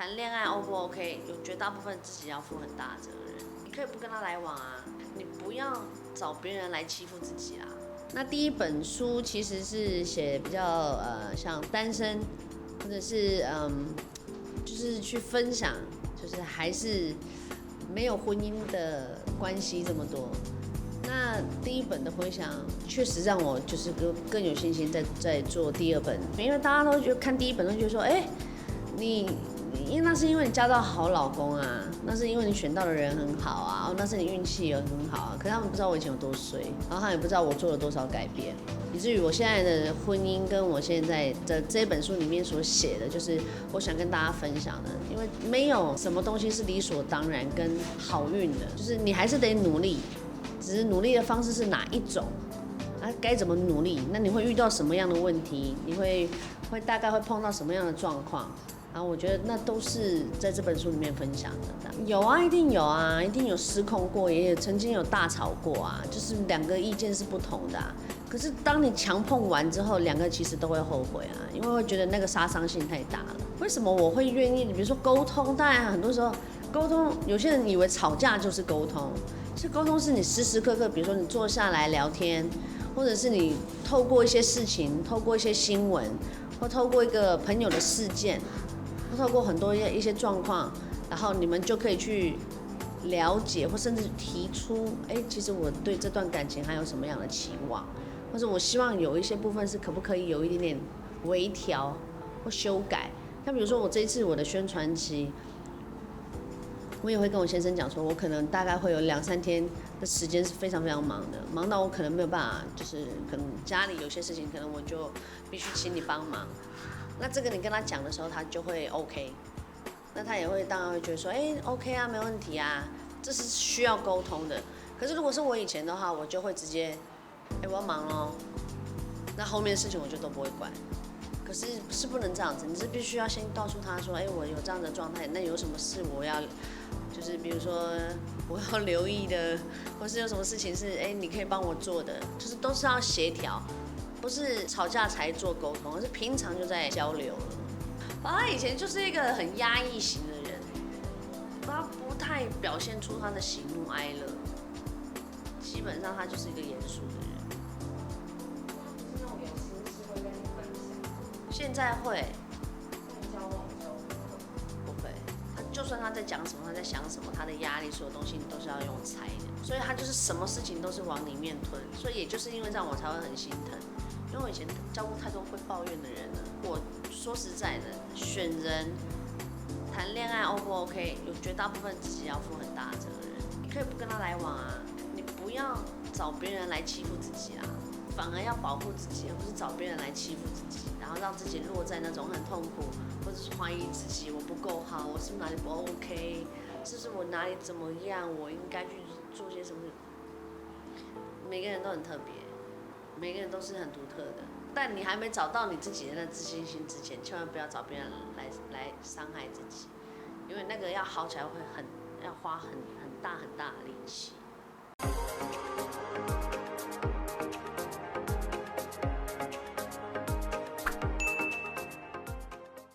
谈恋爱 O 不 OK？有绝大部分自己要负很大的责任。你可以不跟他来往啊，你不要找别人来欺负自己啦。那第一本书其实是写比较像单身，或者是就是去分享，就是还是没有婚姻的关系这么多。那第一本的回想确实让我就是更有信心在做第二本，因为大家都觉得看第一本都觉得说，因为那是因为你交到好老公啊，那是因为你选到的人很好啊，那是你运气也很好啊。可是他们不知道我以前有多衰，然后他们也不知道我做了多少改变，以至于我现在的婚姻跟我现在的这本书里面所写的，就是我想跟大家分享的。因为没有什么东西是理所当然跟好运的，就是你还是得努力，只是努力的方式是哪一种。该怎么努力？那你会遇到什么样的问题？你会大概会碰到什么样的状况？然后我觉得那都是在这本书里面分享的。有啊，一定有啊，一定有失控过，也曾经有大吵过啊，就是两个意见是不同的啊。可是当你强碰完之后，两个其实都会后悔啊，因为会觉得那个杀伤性太大了。为什么我会愿意？比如说沟通，当然很多时候沟通，有些人以为吵架就是沟通，其实沟通是你时时刻刻，比如说你坐下来聊天。或者是你透过一些事情，透过一些新闻，或透过一个朋友的事件，或透过很多一些状况，然后你们就可以去了解，或甚至提出，其实我对这段感情还有什么样的期望，或者我希望有一些部分是可不可以有一点点微调或修改。像比如说我这一次我的宣传期。我也会跟我先生讲说，我可能大概会有2-3天的时间是非常非常忙的，忙到我可能没有办法，就是可能家里有些事情，可能我就必须请你帮忙。那这个你跟他讲的时候，他就会 OK， 那他也会当然会觉得说，OK 啊，没问题啊，这是需要沟通的。可是如果是我以前的话，我就会直接，我要忙咯，那后面的事情我就都不会管。可是是不能这样子，你是必须要先告诉他说，我有这样的状态，那有什么事我要，就是比如说我要留意的，或是有什么事情是你可以帮我做的，就是都是要协调，不是吵架才做沟通，而是平常就在交流了。他以前就是一个很压抑型的人，他不太表现出他的喜怒哀乐，基本上他就是一个严肃的人。现在会，不会。他就算他在讲什么，他在想什么，他的压力，所有东西你都是要用猜的。所以他就是什么事情都是往里面吞。所以也就是因为这样，我才会很心疼。因为我以前交过太多会抱怨的人了。我说实在的，选人、谈恋爱 O 不 OK？ 有绝大部分自己要负很大的责任。你可以不跟他来往啊，你不要找别人来欺负自己啊。反而要保护自己，而不是找别人来欺负自己，然后让自己落在那种很痛苦，或者是怀疑自己，我不够好，我是不是哪里不 OK， 是不是我哪里怎么样，我应该去做些什么。每个人都很特别，每个人都是很独特的，但你还没找到你自己的那自信心之前，千万不要找别人来伤害自己，因为那个要好起来要花很大的力气。